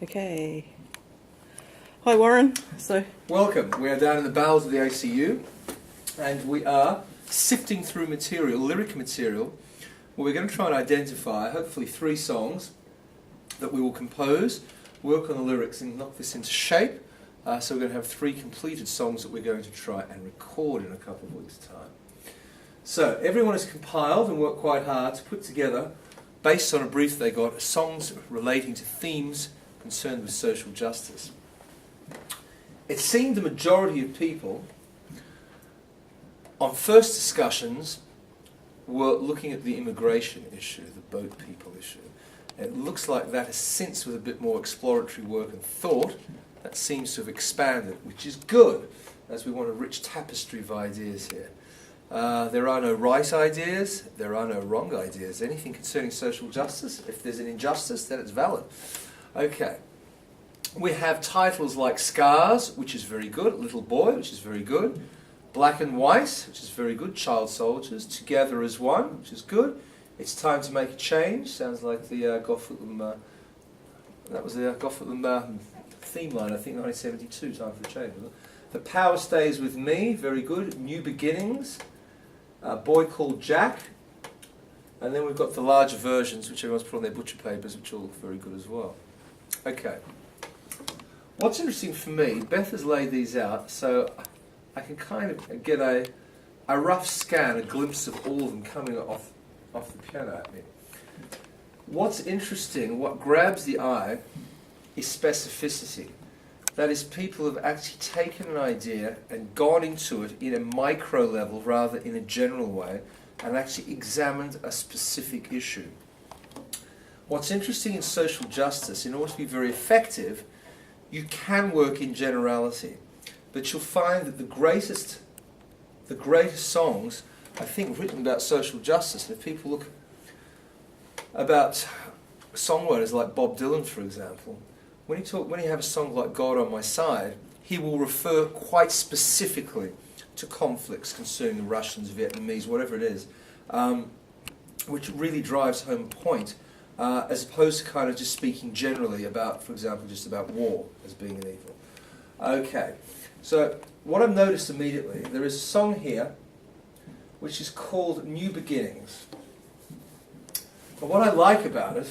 Okay. Hi Warren. Welcome. We are down in the bowels of the ACU and we are sifting through material, lyric material, where we're going to try and identify hopefully 3 songs that we will compose, work on the lyrics and knock this into shape. So we're going to have 3 completed songs that we're going to try and record in a couple of weeks' time. So everyone has compiled and worked quite hard to put together, based on a brief they got, songs relating to themes concerned with social justice. It seemed the majority of people on first discussions were looking at the immigration issue, the boat people issue. It looks like that has since, with a bit more exploratory work and thought, that seems to have expanded, which is good, as we want a rich tapestry of ideas here. There are no right ideas, there are no wrong ideas. Anything concerning social justice, if there's an injustice, then it's valid. Okay. We have titles like Scars, which is very good, Little Boy, which is very good, Black and White, which is very good, Child Soldiers, Together as One, which is good, It's Time to Make a Change, sounds like the Goffutlam, that was the Goffutlam theme line, I think 1972, Time for a Change, wasn't it? The Power Stays With Me, very good, New Beginnings, Boy Called Jack, and then we've got the larger versions, which everyone's put on their butcher papers, which all look very good as well. Okay. What's interesting for me, Beth has laid these out, so I can kind of get a rough scan, a glimpse of all of them coming off the piano at me. What's interesting, what grabs the eye, is specificity. That is, people have actually taken an idea and gone into it in a micro level rather than in a general way, and actually examined a specific issue. What's interesting in social justice, in order to be very effective, you can work in generality, but you'll find that the greatest songs, I think, written about social justice, and if people look about songwriters like Bob Dylan, for example, when you have a song like God on My Side, he will refer quite specifically to conflicts concerning the Russians, Vietnamese, whatever it is, which really drives home a point. As opposed to kind of just speaking generally about, for example, just about war as being an evil. Okay, so what I've noticed immediately, there is a song here which is called New Beginnings. And what I like about it,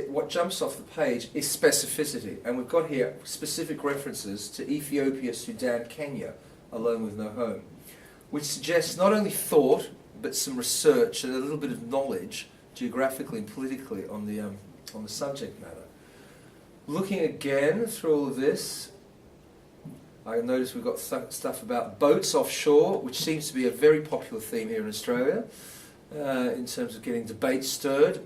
what jumps off the page is specificity. And we've got here specific references to Ethiopia, Sudan, Kenya, Alone with No Home, which suggests not only thought, but some research and a little bit of knowledge geographically and politically on the subject matter. Looking again through all of this, I notice we've got stuff about boats offshore, which seems to be a very popular theme here in Australia, in terms of getting debate stirred.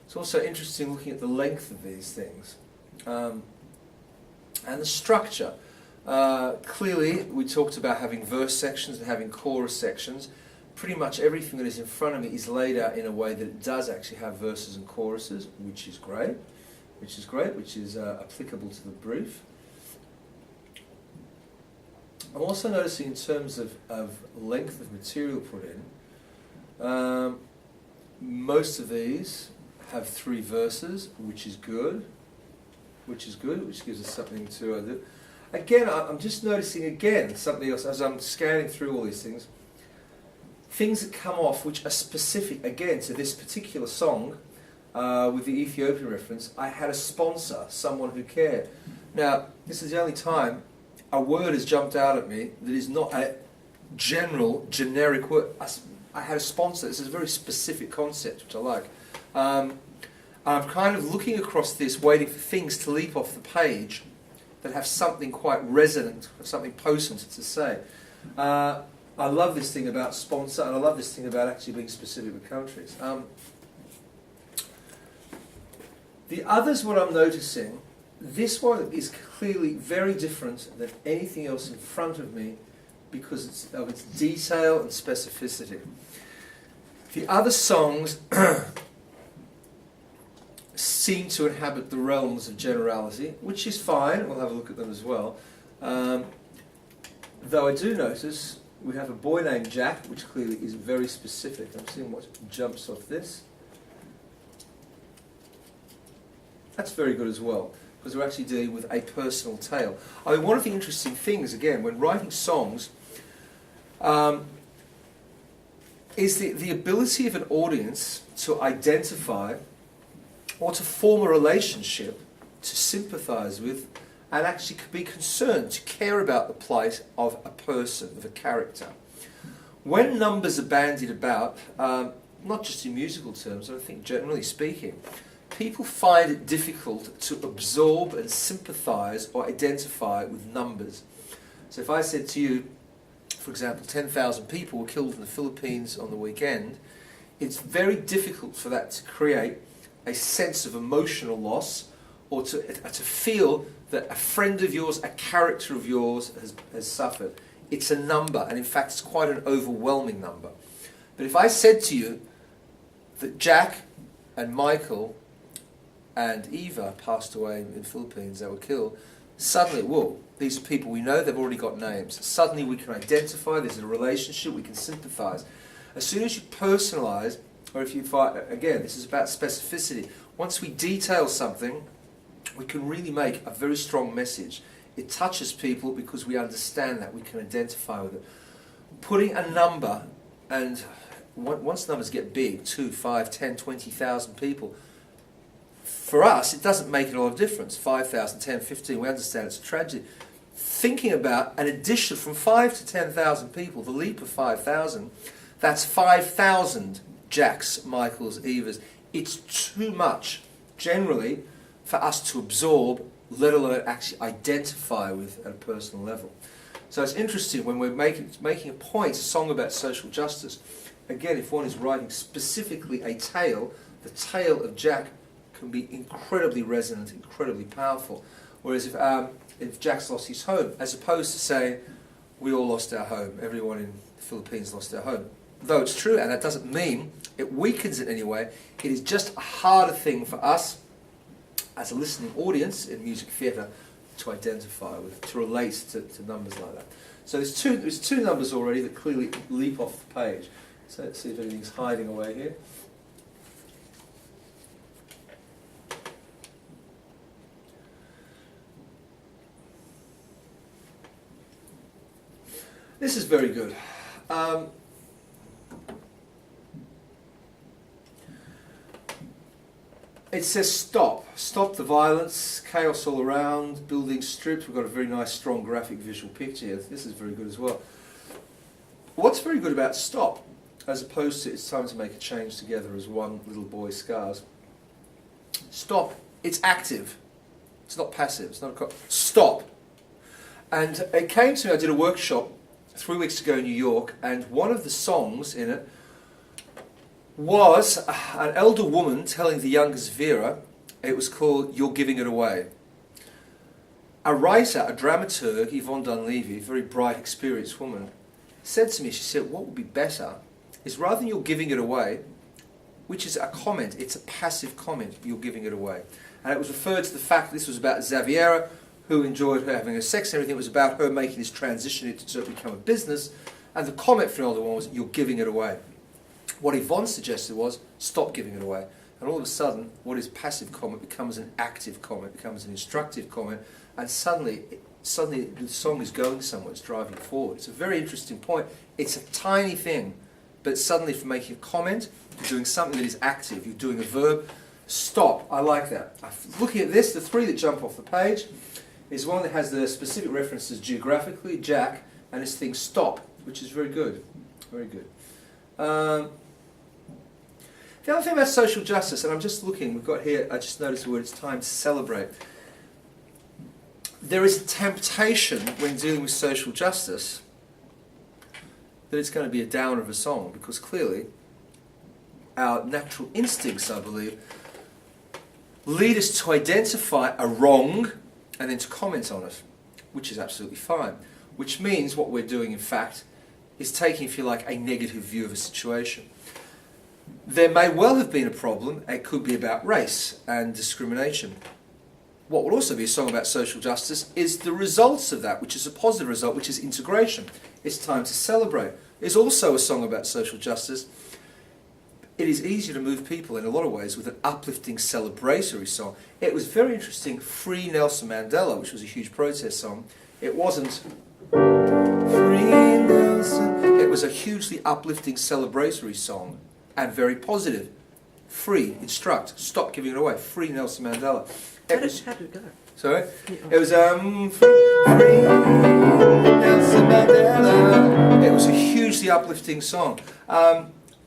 It's also interesting looking at the length of these things, and the structure. Clearly, we talked about having verse sections and having chorus sections. Pretty much everything that is in front of me is laid out in a way that it does actually have verses and choruses, which is great, which is applicable to the brief. I'm also noticing in terms of length of material put in, most of these have 3 verses, which is good, which gives us something to do. Again, I'm just noticing something else as I'm scanning through all these things. Things that come off which are specific, again, to this particular song, with the Ethiopian reference. I had a sponsor, someone who cared. Now, this is the only time a word has jumped out at me that is not a general, generic word. I had a sponsor. This is a very specific concept, which I like. I'm kind of looking across this, waiting for things to leap off the page that have something quite resonant, something potent to say. I love this thing about sponsor, and I love this thing about actually being specific with countries. The others, what I'm noticing, this one is clearly very different than anything else in front of me because of its detail and specificity. The other songs seem to inhabit the realms of generality, which is fine. We'll have a look at them as well. Though I do notice we have a boy named Jack, which clearly is very specific. I'm seeing what jumps off this. That's very good as well, because we're actually dealing with a personal tale. I mean, one of the interesting things, again, when writing songs, is the ability of an audience to identify or to form a relationship, to sympathise with, and actually be concerned, to care about the plight of a person, of a character. When numbers are bandied about, not just in musical terms, I think generally speaking, people find it difficult to absorb and sympathise or identify with numbers. So if I said to you, for example, 10,000 people were killed in the Philippines on the weekend, it's very difficult for that to create a sense of emotional loss, or to feel that a friend of yours, a character of yours has suffered. It's a number, and in fact it's quite an overwhelming number. But if I said to you that Jack and Michael and Eva passed away in the Philippines, they were killed, suddenly, whoa, these are people we know, they've already got names. Suddenly we can identify, there's a relationship, we can sympathise. As soon as you personalise, or if you find, again, this is about specificity, once we detail something, we can really make a very strong message. It touches people because we understand that, we can identify with it. Putting a number, and once numbers get big, 2, 5, 10, 20,000 people, for us it doesn't make a lot of difference. 5,000, 10, 15, we understand it's a tragedy. Thinking about an addition from 5 to 10,000 people, the leap of 5,000, that's 5,000 Jacks, Michaels, Evas. It's too much, generally, for us to absorb, let alone actually identify with at a personal level. So it's interesting when we're making a point, a song about social justice. Again, if one is writing specifically a tale, the tale of Jack can be incredibly resonant, incredibly powerful. Whereas if Jack's lost his home, as opposed to saying, we all lost our home, everyone in the Philippines lost their home. Though it's true, and that doesn't mean it weakens it in any way, it is just a harder thing for us as a listening audience in music theatre to identify with, to relate to numbers like that. So there's two numbers already that clearly leap off the page. So let's see if anything's hiding away here. This is very good. It says stop. Stop the violence, chaos all around, buildings stripped. We've got a very nice, strong graphic visual picture here. This is very good as well. What's very good about stop, as opposed to it's time to make a change together as one little boy scars. Stop. It's active. It's not passive. It's not stop. And it came to me, I did a workshop 3 weeks ago in New York, and one of the songs in it was an elder woman telling the youngest Vera, it was called You're Giving It Away. A writer, a dramaturg, Yvonne Dunleavy, a very bright, experienced woman, said to me, she said, what would be better is rather than you're giving it away, which is a comment, it's a passive comment, you're giving it away. And it was referred to the fact that this was about Xaviera, who enjoyed her having her sex and everything. It was about her making this transition to become a business. And the comment from the older one was, you're giving it away. What Yvonne suggested was, stop giving it away. And all of a sudden, what is passive comment becomes an active comment, becomes an instructive comment, and suddenly the song is going somewhere, it's driving forward. It's a very interesting point. It's a tiny thing, but suddenly from making a comment, you're doing something that is active, you're doing a verb. Stop, I like that. Looking at this, the three that jump off the page is one that has the specific references geographically, Jack, and this thing stop, which is very good. Very good. The other thing about social justice, and I'm just looking, we've got here, I just noticed the word, it's time to celebrate. There is a temptation when dealing with social justice that it's going to be a downer of a song, because clearly our natural instincts, I believe, lead us to identify a wrong and then to comment on it, which is absolutely fine. Which means what we're doing, in fact, is taking, if you like, a negative view of a situation. There may well have been a problem. It could be about race and discrimination. what will also be a song about social justice is the results of that, which is a positive result, which is integration. It's time to celebrate. It's also a song about social justice. It is easier to move people in a lot of ways with an uplifting, celebratory song. It was very interesting, Free Nelson Mandela, which was a huge protest song. It wasn't Free Nelson. It was a hugely uplifting, celebratory song and very positive. Free, instruct, stop giving it away. Free Nelson Mandela. How did it go? Sorry? Yeah. It was Free Nelson Mandela. It was a hugely uplifting song.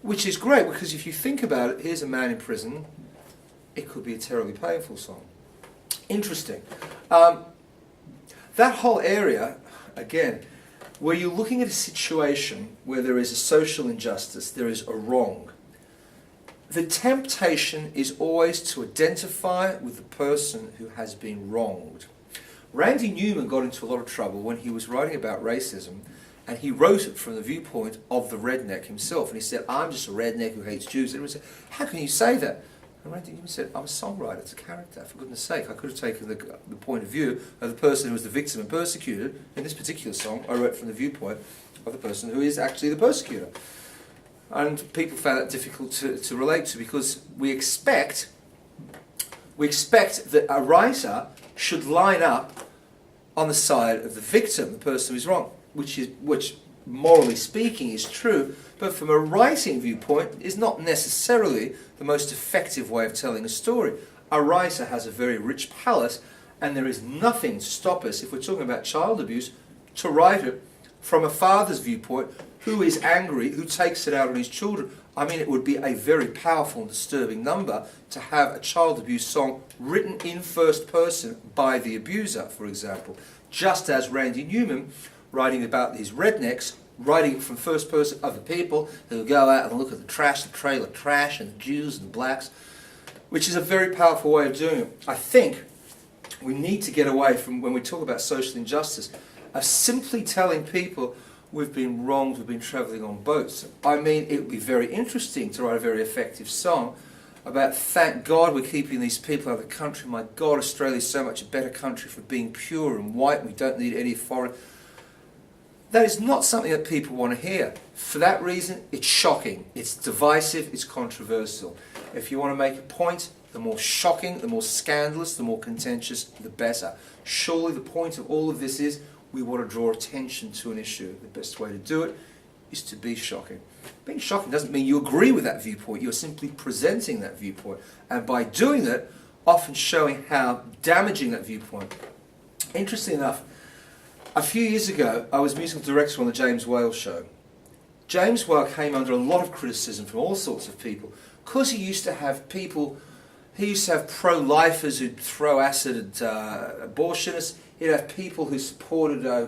Which is great, because if you think about it, here's a man in prison. It could be a terribly painful song. Interesting. That whole area, again, where you're looking at a situation where there is a social injustice, there is a wrong, the temptation is always to identify with the person who has been wronged. Randy Newman got into a lot of trouble when he was writing about racism, and he wrote it from the viewpoint of the redneck himself. And he said, I'm just a redneck who hates Jews. And everyone said, how can you say that? And Randy Newman said, I'm a songwriter, it's a character, for goodness sake. I could have taken the point of view of the person who was the victim and persecuted. In this particular song, I wrote from the viewpoint of the person who is actually the persecutor. And people found that difficult to relate to, because we expect that a writer should line up on the side of the victim, the person who's wrong, which morally speaking is true, but from a writing viewpoint is not necessarily the most effective way of telling a story. A writer has a very rich palette, and there is nothing to stop us, if we're talking about child abuse, to write it from a father's viewpoint who is angry, who takes it out on his children. I mean, it would be a very powerful and disturbing number to have a child abuse song written in first person by the abuser, for example. Just as Randy Newman, writing about these rednecks, writing from first person, other people who go out and look at the trash, the trailer trash, and the Jews and the blacks, which is a very powerful way of doing it. I think we need to get away from, when we talk about social injustice, of simply telling people we've been wronged, we've been travelling on boats. I mean, it would be very interesting to write a very effective song about, thank God we're keeping these people out of the country. My God, Australia's so much a better country for being pure and white. We don't need any foreign. That is not something that people want to hear. For that reason, it's shocking, it's divisive, it's controversial. If you want to make a point, the more shocking, the more scandalous, the more contentious, the better. Surely the point of all of this is we want to draw attention to an issue. The best way to do it is to be shocking. Being shocking doesn't mean you agree with that viewpoint. You're simply presenting that viewpoint. And by doing that, often showing how damaging that viewpoint. Interesting enough, a few years ago, I was musical director on the James Whale show. James Whale came under a lot of criticism from all sorts of people, because he used to have pro-lifers who'd throw acid at abortionists. He'd have people who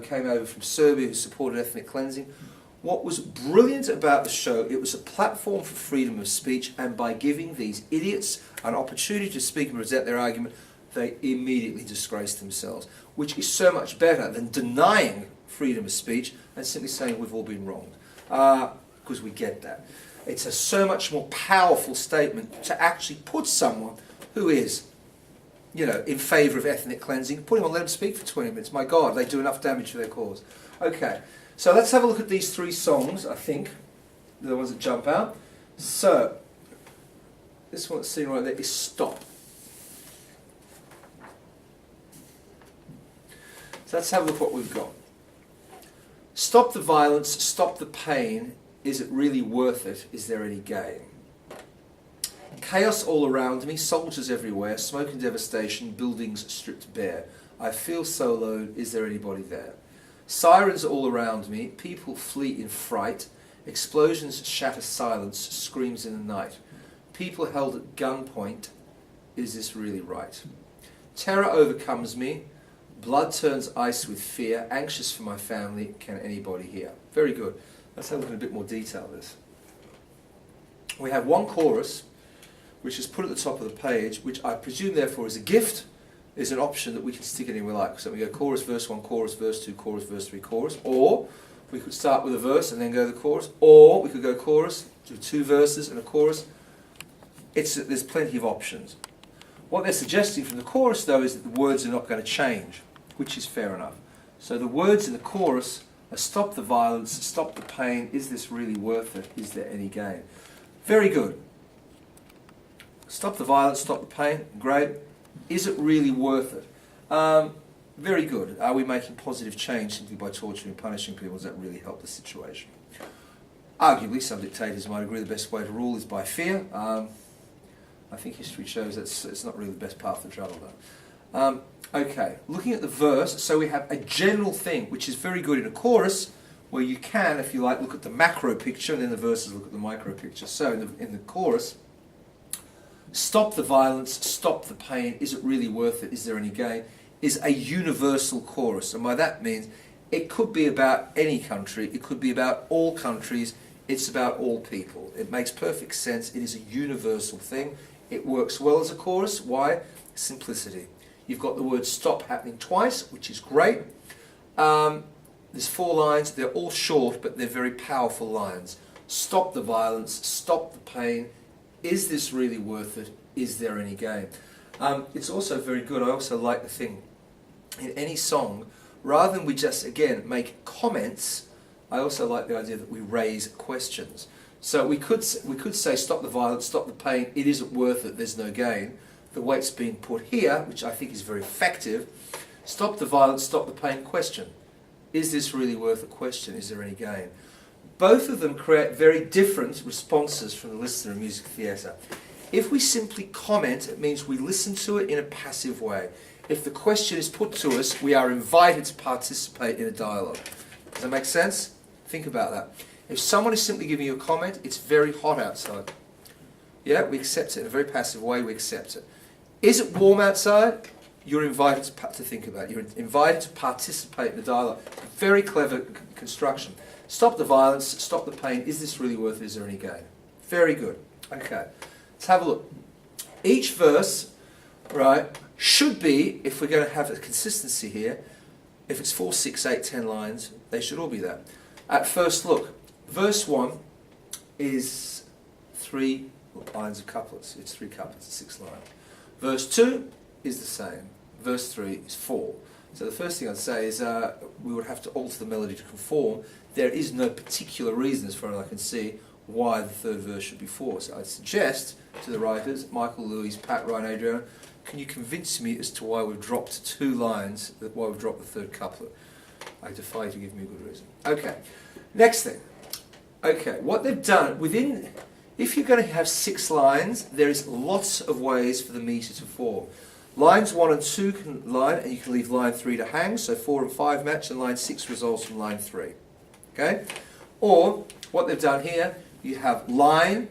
came over from Serbia, who supported ethnic cleansing. What was brilliant about the show, it was a platform for freedom of speech, and by giving these idiots an opportunity to speak and present their argument, they immediately disgraced themselves, which is so much better than denying freedom of speech and simply saying we've all been wronged, because we get that. It's a so much more powerful statement to actually put someone who is, in favour of ethnic cleansing, put him on, let him speak for 20 minutes. My God, they do enough damage to their cause. Okay, so let's have a look at these three songs, I think. They're the ones that jump out. So, this one that's seen right there is Stop. So let's have a look what we've got. Stop the violence, stop the pain. Is it really worth it? Is there any gain? Chaos all around me, soldiers everywhere, smoke and devastation, buildings stripped bare. I feel so alone, is there anybody there? Sirens all around me, people flee in fright, explosions shatter silence, screams in the night. People held at gunpoint, is this really right? Terror overcomes me, blood turns ice with fear, anxious for my family, can anybody hear? Very good. Let's have a look in a bit more detail of this. We have one chorus, which is put at the top of the page, which I presume therefore is a gift, is an option that we can stick anywhere like. So we go chorus, verse 1, chorus, verse 2, chorus, verse 3, chorus. Or we could start with a verse and then go to the chorus. Or we could go chorus, do 2 verses and a chorus. There's plenty of options. What they're suggesting from the chorus, though, is that the words are not going to change, which is fair enough. So the words in the chorus are stop the violence, stop the pain, is this really worth it, is there any gain? Very good. Stop the violence, stop the pain, great. Is it really worth it? Very good. Are we making positive change simply by torturing and punishing people? Does that really help the situation? Arguably, some dictators might agree the best way to rule is by fear. I think history shows that it's not really the best path to travel, though. Okay, looking at the verse, so we have a general thing, which is very good in a chorus, where you can, if you like, look at the macro picture, and then the verses look at the micro picture. So in the chorus, stop the violence, stop the pain, is it really worth it, is there any gain, is a universal chorus. And by that means, it could be about any country, it could be about all countries, it's about all people. It makes perfect sense, it is a universal thing. It works well as a chorus. Why? Simplicity. You've got the word stop happening twice, which is great. There's 4 lines, they're all short, but they're very powerful lines. Stop the violence, stop the pain, is this really worth it, is there any gain? It's also very good, I also like the thing, in any song, rather than we just, again, make comments, I also like the idea that we raise questions. So we could say stop the violence, stop the pain, it isn't worth it, there's no gain. The way it's being put here, which I think is very effective, stop the violence, stop the pain, question. Is this really worth a question? Is there any gain? Both of them create very different responses from the listener in music theatre. If we simply comment, it means we listen to it in a passive way. If the question is put to us, we are invited to participate in a dialogue. Does that make sense? Think about that. If someone is simply giving you a comment, it's very hot outside. Yeah, we accept it in a very passive way, we accept it. Is it warm outside? You're invited to think about it. You're invited to participate in the dialogue. Very clever construction. Stop the violence, stop the pain. Is this really worth it? Is there any gain? Very good. Okay, let's have a look. Each verse, right, should be, if we're going to have a consistency here, if it's 4, 6, 8, 10 lines, they should all be that. At first look, verse 1 is 3 lines of couplets. It's 3 couplets, 6 lines. Verse 2 is the same. Verse 3 is 4. So the first thing I'd say is we would have to alter the melody to conform. There is no particular reason, as far as I can see, why the third verse should be 4. So I'd suggest to the writers, Michael, Louise, Pat, Ryan, Adrian, can you convince me as to why we've dropped 2 lines, why we've dropped the third couplet? I defy you to give me a good reason. Okay, next thing. Okay, what they've done, if you're going to have 6 lines, there is lots of ways for the metre to form. Lines 1 and 2 can line, and you can leave line 3 to hang, so 4 and 5 match, and line 6 resolves from line 3. Okay? Or, what they've done here, you have line,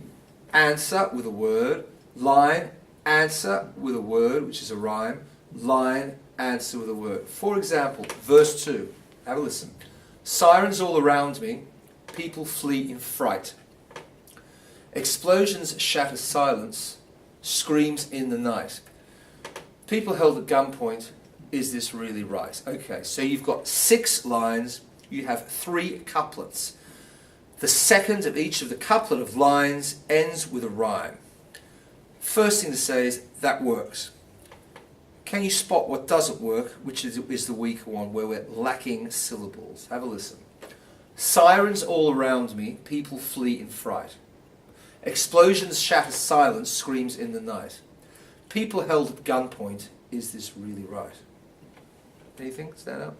answer with a word, line, answer with a word, which is a rhyme, line, answer with a word. For example, verse 2, have a listen. Sirens all around me, people flee in fright. Explosions shatter silence, screams in the night. People held at gunpoint, is this really right? Okay, so you've got 6 lines, you have 3 couplets. The second of each of the couplet of lines ends with a rhyme. First thing to say is, that works. Can you spot what doesn't work, which is the weaker one, where we're lacking syllables? Have a listen. Sirens all around me, people flee in fright. Explosions shatter silence, screams in the night. People held at gunpoint, is this really right? Anything stand out?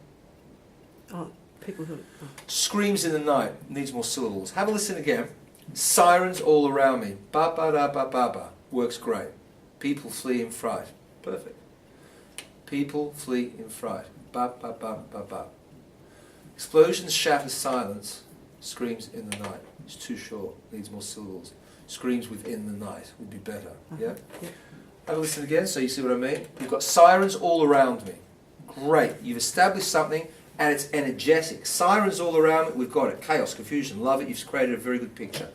Oh, people who... Oh. Screams in the night, needs more syllables. Have a listen again. Sirens all around me, ba-ba-da-ba-ba-ba, works great. People flee in fright, perfect. People flee in fright, ba-ba-ba-ba-ba. Explosions shatter silence, screams in the night. It's too short, needs more syllables. Screams within the night would be better, yeah? Yeah. Have a listen again so you see what I mean. You've got sirens all around me. Great, you've established something and it's energetic. Sirens all around me, we've got it. Chaos, confusion, love it, you've created a very good picture.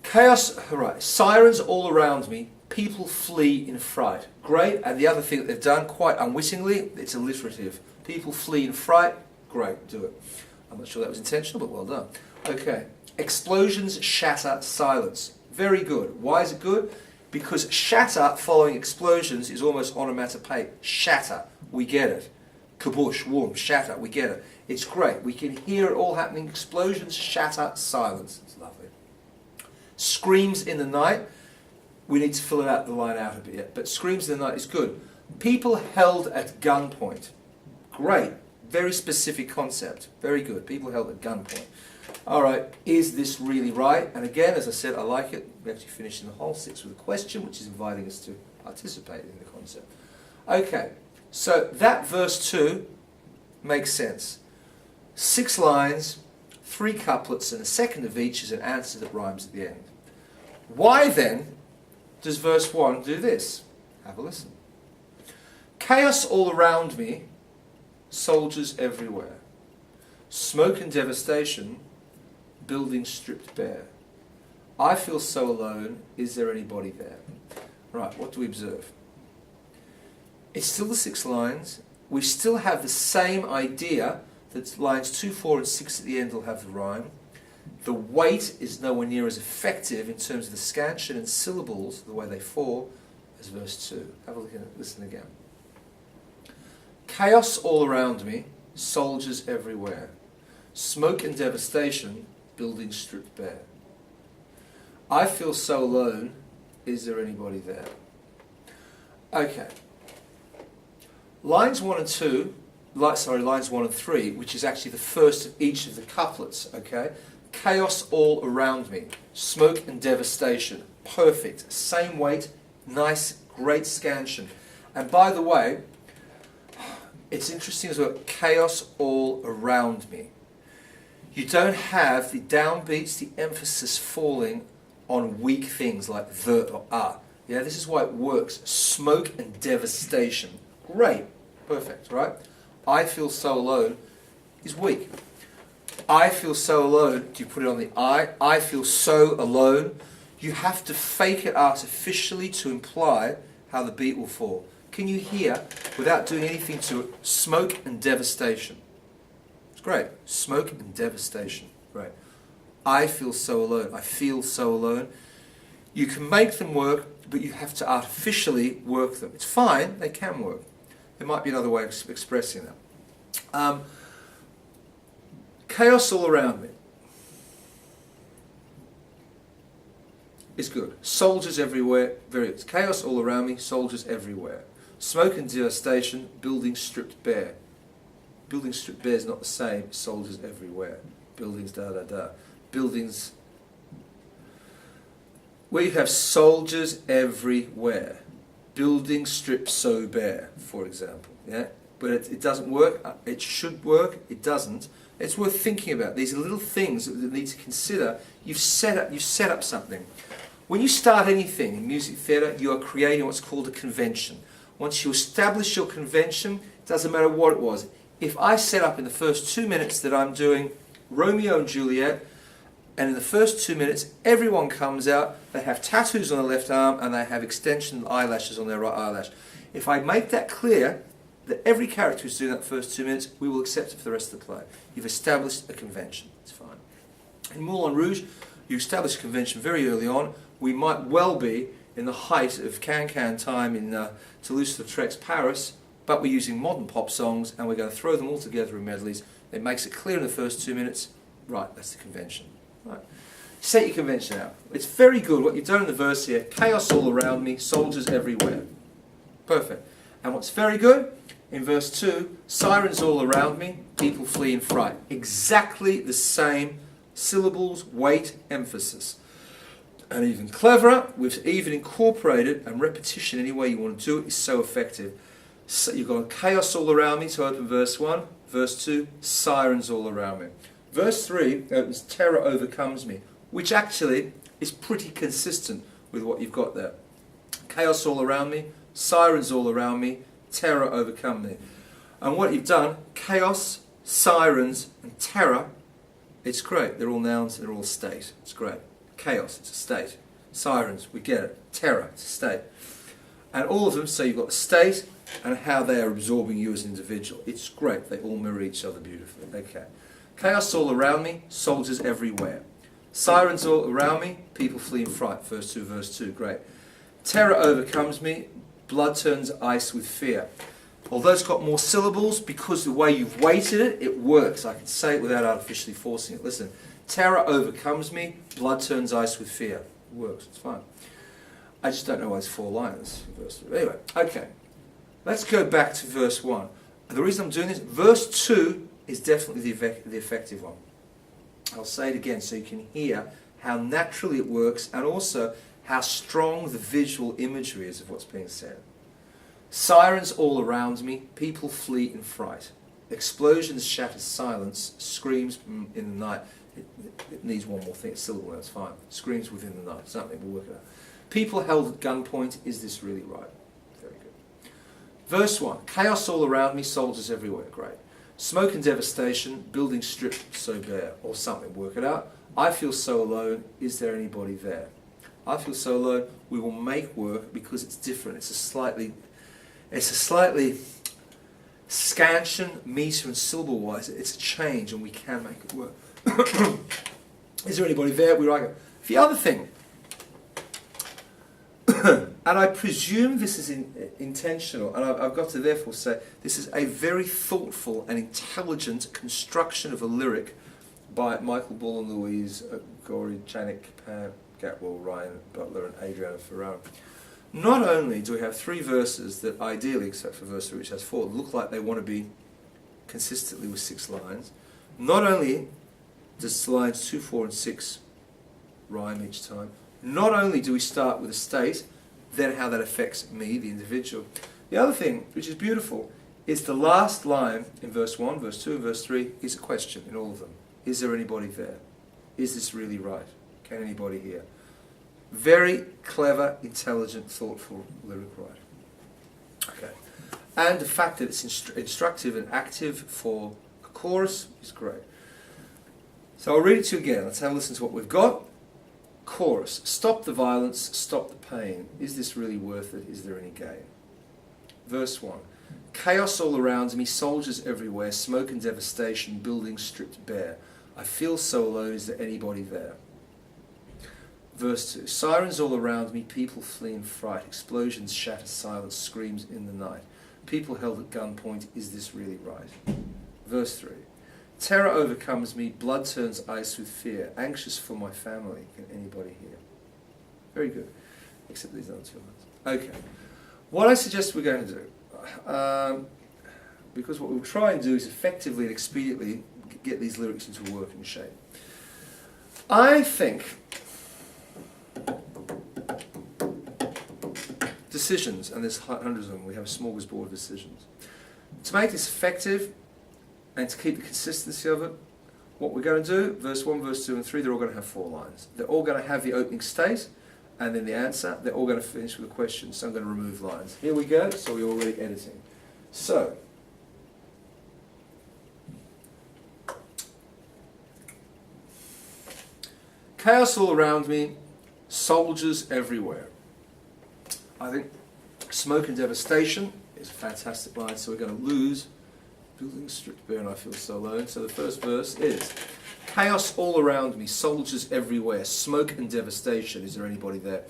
Chaos, right, sirens all around me, people flee in fright. Great, and the other thing that they've done, quite unwittingly, it's alliterative. People flee in fright, great, do it. I'm not sure that was intentional, but well done. Okay, explosions shatter silence. Very good. Why is it good? because shatter following explosions is almost onomatopoeic. Shatter, we get it. Kabush, whoom, shatter, we get it. It's great. We can hear it all happening. Explosions, shatter, silence. It's lovely. Screams in the night. We need to fill it out, the line out a bit yet. But screams in the night is good. People held at gunpoint. Great. Very specific concept. Very good. People held at gunpoint. All right. Is this really right? And again, as I said, I like it. We actually finished in the whole 6 with a question, which is inviting us to participate in the concept. Okay. So that verse 2 makes sense. 6 lines, 3 couplets, and a second of each is an answer that rhymes at the end. Why then does verse 1 do this? Have a listen. Chaos all around me, soldiers everywhere. Smoke and devastation, buildings stripped bare. I feel so alone, is there anybody there? Right, what do we observe? It's still the 6 lines. We still have the same idea that lines 2, 4 and 6 at the end will have the rhyme. The weight is nowhere near as effective in terms of the scansion and syllables, the way they fall, as verse 2. Have a look at it, listen again. Chaos all around me, soldiers everywhere. Smoke and devastation, buildings stripped bare. I feel so alone, is there anybody there? Okay. Lines 1 and 2, lines 1 and 3, which is actually the first of each of the couplets, okay? Chaos all around me, smoke and devastation, perfect, same weight, nice, great scansion. And by the way, it's interesting as well, chaos all around me. You don't have the downbeats, the emphasis falling on weak things like the or a. Yeah, this is why it works. Smoke and devastation. Great, perfect, right? I feel so alone is weak. I feel so alone, do you put it on the I feel so alone. You have to fake it artificially to imply how the beat will fall. Can you hear, without doing anything to it, smoke and devastation? It's great. Smoke and devastation. Great. I feel so alone. I feel so alone. You can make them work, but you have to artificially work them. It's fine. They can work. There might be another way of expressing that. Chaos all around me is good. Soldiers everywhere. Very good. Chaos all around me. Soldiers everywhere. Smoke and devastation. Buildings stripped bare. Buildings stripped bare is not the same as soldiers everywhere. Buildings da da da. Buildings. Where you have soldiers everywhere. Buildings stripped so bare, for example. Yeah, but it doesn't work. It should work. It doesn't. It's worth thinking about. These are little things that you need to consider. You've set up something. When you start anything in music theatre, you are creating what's called a convention. Once you establish your convention, it doesn't matter what it was. If I set up in the first 2 minutes that I'm doing Romeo and Juliet, and in the first 2 minutes everyone comes out, they have tattoos on the left arm and they have extension eyelashes on their right eyelash. If I make that clear, that every character is doing that first 2 minutes, we will accept it for the rest of the play. You've established a convention. It's fine. In Moulin Rouge, you establish a convention very early on. We might well be in the height of Can-Can time in Toulouse-Lautrec's Paris, but we're using modern pop songs and we're going to throw them all together in medleys. It makes it clear in the first 2 minutes, right, that's the convention. Right. Set your convention out. It's very good what you've done in the verse here. Chaos all around me, soldiers everywhere. Perfect. And what's very good, in verse 2, sirens all around me, people flee in fright. Exactly the same syllables, weight, emphasis. And even cleverer, we've even incorporated, and repetition any way you want to do it is so effective. So you've got chaos all around me to open verse 1. Verse 2, sirens all around me. Verse 3 opens terror overcomes me, which actually is pretty consistent with what you've got there. Chaos all around me, sirens all around me, terror overcome me. And what you've done, chaos, sirens and terror, it's great. They're all nouns, they're all state. It's great. Chaos, it's a state. Sirens, we get it. Terror, it's a state. And all of them, so you've got the state and how they are absorbing you as an individual. It's great. They all mirror each other beautifully. Okay. Chaos all around me, soldiers everywhere. Sirens all around me, people flee in fright. Verse 2, great. Terror overcomes me, blood turns ice with fear. Although it's got more syllables, because the way you've weighted it, it works. I can say it without artificially forcing it. Listen, terror overcomes me, blood turns ice with fear. It works, it's fine. I just don't know why it's 4 lines. Verse 3. Anyway, okay. Let's go back to verse 1. The reason I'm doing this, verse 2 is definitely the effective one. I'll say it again so you can hear how naturally it works and also how strong the visual imagery is of what's being said. Sirens all around me, people flee in fright. Explosions shatter silence, screams in the night. It needs one more thing, a syllable, that's fine. Screams within the night, something, we'll work it out. People held at gunpoint, is this really right? Very good. Verse 1, chaos all around me, soldiers everywhere, great. Smoke and devastation, buildings stripped so bare, or something, work it out. I feel so alone, is there anybody there? I feel so alone, we will make work because it's different. It's a slightly scansion, meter and syllable wise. It's a change and we can make it work. Is there anybody there? We write it. The other thing, and I presume this is intentional, and I've got to therefore say this is a very thoughtful and intelligent construction of a lyric by Michael Bull and Louise Gorey, Janik, Pam, Gatwell, Ryan Butler and Adriana Ferraro. Not only do we have 3 verses that ideally, except for verse 3 which has 4, look like they want to be consistently with 6 lines, not only does lines 2, 4 and 6 rhyme each time, not only do we start with a state, then how that affects me, the individual. The other thing, which is beautiful, is the last line in verse 1, verse 2 and verse 3 is a question in all of them. Is there anybody there? Is this really right? Can anybody hear? Very clever, intelligent, thoughtful lyric writing. Okay. And the fact that it's instructive and active for a chorus is great. So I'll read it to you again. Let's have a listen to what we've got. Chorus. Stop the violence, stop the pain. Is this really worth it? Is there any gain? Verse 1. Chaos all around me, soldiers everywhere, smoke and devastation, buildings stripped bare. I feel so alone, is there anybody there? Verse 2. Sirens all around me, people flee in fright, explosions shatter silence, screams in the night. People held at gunpoint, is this really right? Verse 3. Terror overcomes me, blood turns ice with fear, anxious for my family, can anybody hear? Very good, except these other 2 lines. Okay, what I suggest we're going to do, because what we'll try and do is effectively and expediently get these lyrics into working shape. I think decisions, and there's hundreds of them, we have a smorgasbord of decisions. To make this effective, and to keep the consistency of it, what we're going to do, verse 1, verse 2 and 3, they're all going to have 4 lines. They're all going to have the opening state, and then the answer. They're all going to finish with a question, so I'm going to remove lines. Here we go, so we're already editing. So, chaos all around me, soldiers everywhere. I think smoke and devastation is a fantastic line, so we're going to lose buildings stripped bare and I feel so alone. So the first verse is, chaos all around me, soldiers everywhere, smoke and devastation, is there anybody there?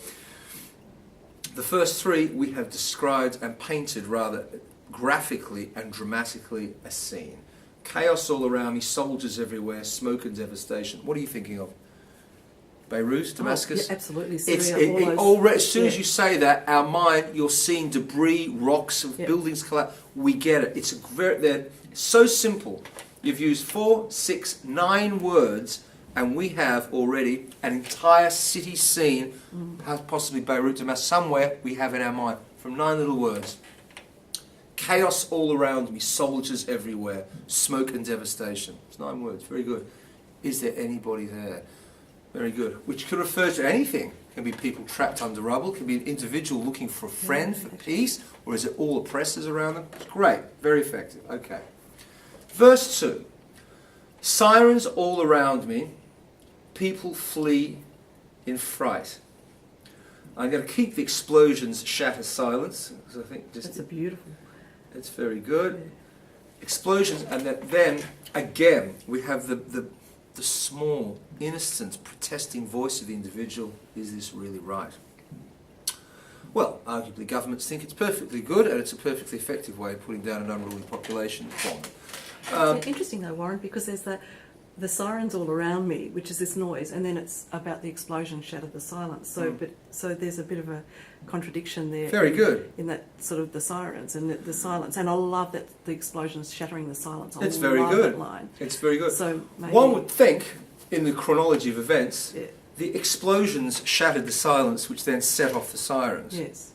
The first 3 we have described and painted rather graphically and dramatically a scene. Chaos all around me, soldiers everywhere, smoke and devastation. What are you thinking of? Beirut, Damascus? Yeah, absolutely. Syria, As soon as you say that, our mind, you're seeing debris, rocks, buildings collapse. We get it. They're so simple. You've used 4, 6, 9 words, and we have already an entire city scene, possibly Beirut, Damascus, somewhere we have in our mind, from 9 little words. Chaos all around me, soldiers everywhere, smoke and devastation. It's 9 words, very good. Is there anybody there? Very good. Which could refer to anything. It can be people trapped under rubble, it can be an individual looking for a friend, for peace, or is it all oppressors around them? Great, very effective. Okay. Verse 2. Sirens all around me, people flee in fright. I'm going to keep the explosions shatter silence, because I think just... That's a beautiful... It's very good. Explosions, and then again, we have the small, innocent, protesting voice of the individual. Is this really right? Well, arguably governments think it's perfectly good and it's a perfectly effective way of putting down an unruly population. It's interesting though, Warren, because there's the sirens all around me, which is this noise, and then it's about the explosion shattered the silence. So there's a bit of a contradiction there. Very good. In that sort of the sirens and the silence. And I love that the explosion's shattering the silence. I It's very love good. that line. It's very good. So maybe, one would think, in the chronology of events, yeah. the explosions shattered the silence, which then set off the sirens. Yes.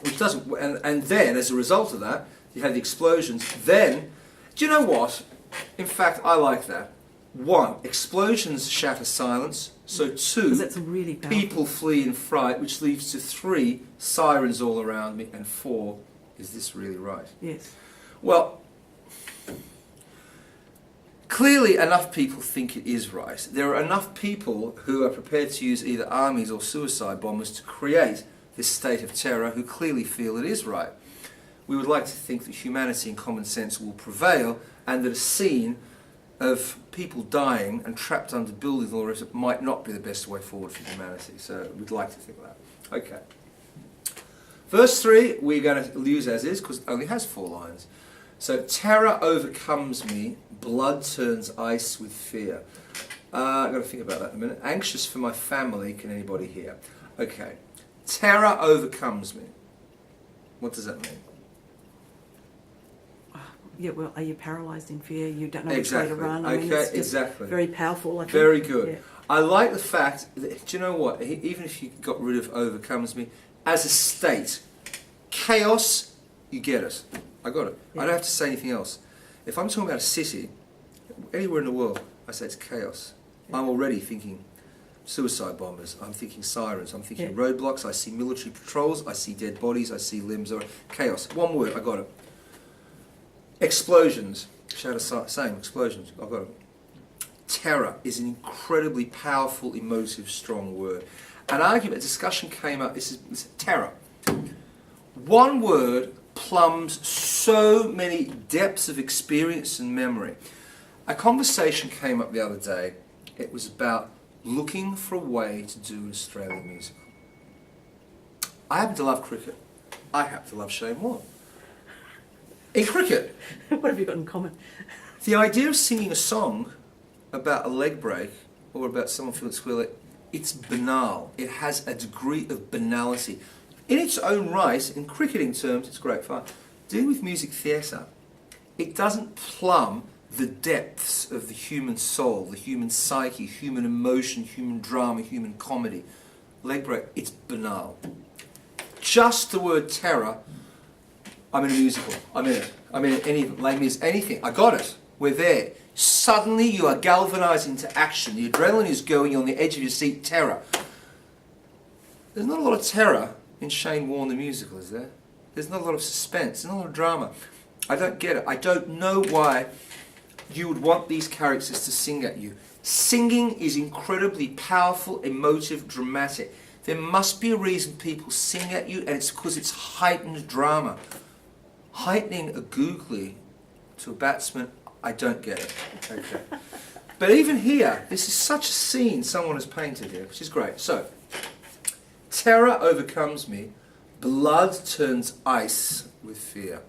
Which doesn't, and then as a result of that, you had the explosions. Then, do you know what? In fact, I like that. 1, explosions shatter silence. So 2, Because that's really powerful. people flee in fright, which leads to 3, sirens all around me, and 4, is this really right? Yes. Well, clearly enough people think it is right. There are enough people who are prepared to use either armies or suicide bombers to create this state of terror who clearly feel it is right. We would like to think that humanity and common sense will prevail and that a scene of people dying and trapped under buildings and all the rest of it might not be the best way forward for humanity. So we'd like to think that. Okay. Verse 3 we're going to use as is because it only has 4 lines. So terror overcomes me, blood turns ice with fear. I've got to think about that in a minute. Anxious for my family, can anybody hear? Okay. Terror overcomes me. What does that mean? Yeah, well, are you paralysed in fear? You don't know Exactly. which way to run? Okay, I mean, it's just exactly. very powerful, I think. Very good. Yeah. I like the fact that, do you know what, even if you got rid of overcomes me, as a state, chaos, you get it. I got it. Yeah. I don't have to say anything else. If I'm talking about a city, anywhere in the world, I say it's chaos. Yeah. I'm already thinking suicide bombers, I'm thinking sirens, I'm thinking roadblocks, I see military patrols, I see dead bodies, I see limbs, chaos. One word, I got it. Explosions, same, explosions, I've got it. Terror is an incredibly powerful, emotive, strong word. An argument, a discussion came up, this is terror. One word plumbs so many depths of experience and memory. A conversation came up the other day, it was about looking for a way to do an Australian musical. I happen to love cricket. I happen to love Shane Warne. In cricket, What have you got in common? the idea of singing a song about a leg break or about someone feeling squealy, it's banal. It has a degree of banality. In its own right, in cricketing terms, it's great fun. Dealing with music theatre, it doesn't plumb the depths of the human soul, the human psyche, human emotion, human drama, human comedy. Leg break, it's banal. Just the word terror, I'm in a musical. I'm in it. I'm in it. Any Les Mis, anything. I got it. We're there. Suddenly you are galvanised into action. The adrenaline is going. You're on the edge of your seat. Terror. There's not a lot of terror in Shane Warne the musical, is there? There's not a lot of suspense. There's not a lot of drama. I don't get it. I don't know why you would want these characters to sing at you. Singing is incredibly powerful, emotive, dramatic. There must be a reason people sing at you, and it's because it's heightened drama. Heightening a googly to a batsman, I don't get it. Okay. But even here, this is such a scene someone has painted here, which is great. So, terror overcomes me, blood turns ice with fear.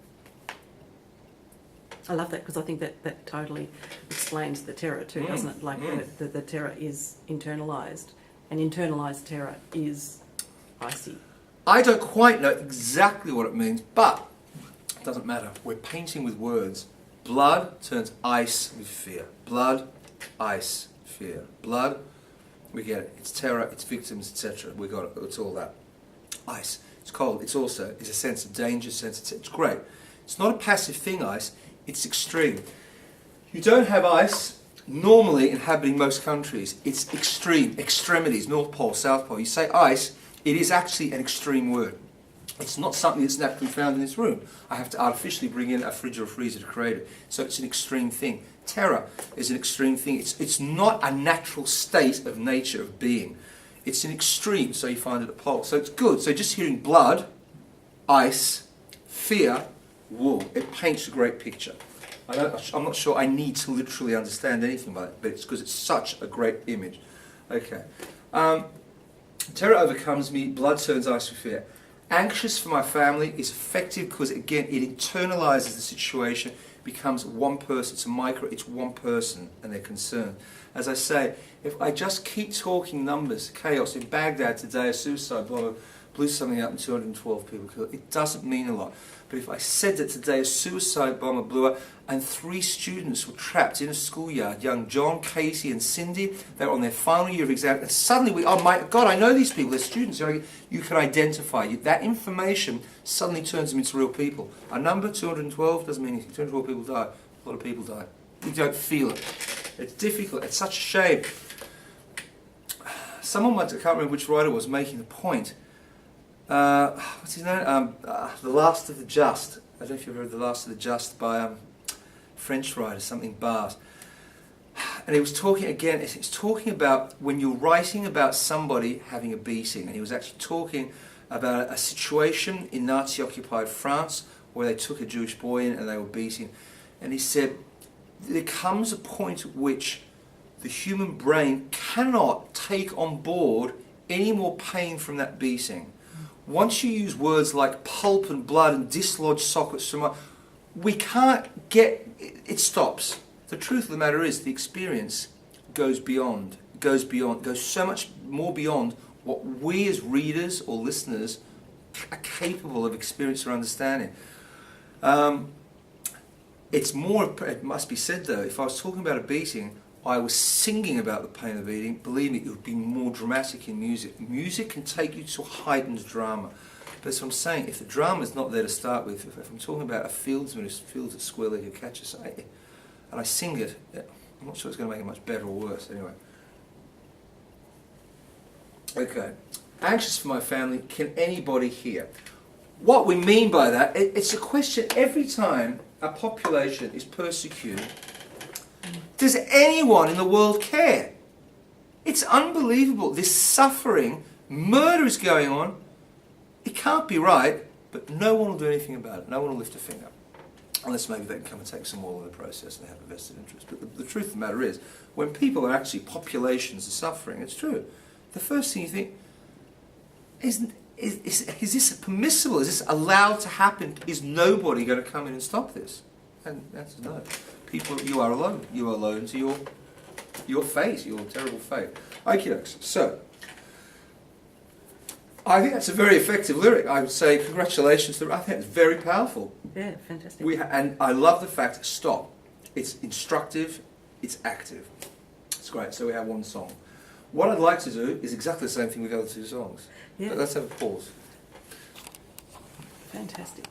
I love that because I think that totally explains the terror too, doesn't it? Like the terror is internalised, and internalised terror is icy. I don't quite know exactly what it means, but it doesn't matter. We're painting with words. Blood turns ice with fear. Blood, ice, fear. Blood, we get it. It's terror, it's victims, etc. We got it. It's all that. Ice. It's cold. It's also a sense of danger, it's great. It's not a passive thing, ice. It's extreme. You don't have ice normally inhabiting most countries. It's extreme, extremities, North Pole, South Pole. You say ice, it is actually an extreme word. It's not something that's naturally found in this room. I have to artificially bring in a fridge or a freezer to create it. So it's an extreme thing. Terror is an extreme thing. It's not a natural state of nature, of being. It's an extreme, so you find it at poles. So it's good. So just hearing blood, ice, fear, wool, it paints a great picture. I'm not sure I need to literally understand anything about it, but it's because it's such a great image. Okay. Terror overcomes me, blood turns ice with fear. Anxious for my family is effective because, again, it internalizes the situation, becomes one person, it's one person and their concern. As I say, if I just keep talking numbers, chaos, in Baghdad today, a suicide bomber blew something up and 212 people killed, it doesn't mean a lot. But if I said that today a suicide bomber blew up and 3 students were trapped in a schoolyard, young John, Casey and Cindy, they were on their final year of exam, and suddenly oh my God, I know these people, they're students, you can identify. That information suddenly turns them into real people. A number, 212, doesn't mean anything. 212 people die, a lot of people die. You don't feel it. It's difficult, it's such a shame. Someone once, I can't remember which writer was, making the point, what's his name? The Last of the Just. I don't know if you've read The Last of the Just by French writer, something Bart. And he was talking again, it's talking about when you're writing about somebody having a beating, and he was actually talking about a situation in Nazi-occupied France where they took a Jewish boy in and they were beating. And he said, there comes a point at which the human brain cannot take on board any more pain from that beating. Once you use words like pulp and blood and dislodged sockets from we can't get, it stops. The truth of the matter is the experience goes so much more beyond what we as readers or listeners are capable of experiencing or understanding. It's more, it must be said though, if I was talking about a beating, I was singing about the pain of the beating, believe me, it would be more dramatic in music. Music can take you to heightened drama. But that's what I'm saying, if the drama is not there to start with, if I'm talking about a fieldsman who fields a square leg of catcher, and I sing it, I'm not sure it's going to make it much better or worse, anyway. Okay, anxious for my family, can anybody hear? What we mean by that, it's a question every time a population is persecuted. Does anyone in the world care? It's unbelievable. This suffering, murder is going on. It can't be right, but no one will do anything about it. No one will lift a finger. Unless maybe they can come and take some oil in the process and they have a vested interest. But the truth of the matter is, when people are actually, populations are suffering, it's true. The first thing you think, is this permissible? Is this allowed to happen? Is nobody going to come in and stop this? And the answer is no. People, you are alone. You are alone to your fate, your terrible fate. Okay, so I think that's a very effective lyric. I would say congratulations. I think it's very powerful. Yeah, fantastic. And I love the fact, stop. It's instructive, it's active. It's great. So we have one song. What I'd like to do is exactly the same thing with the other 2 songs. Yeah. But let's have a pause. Fantastic.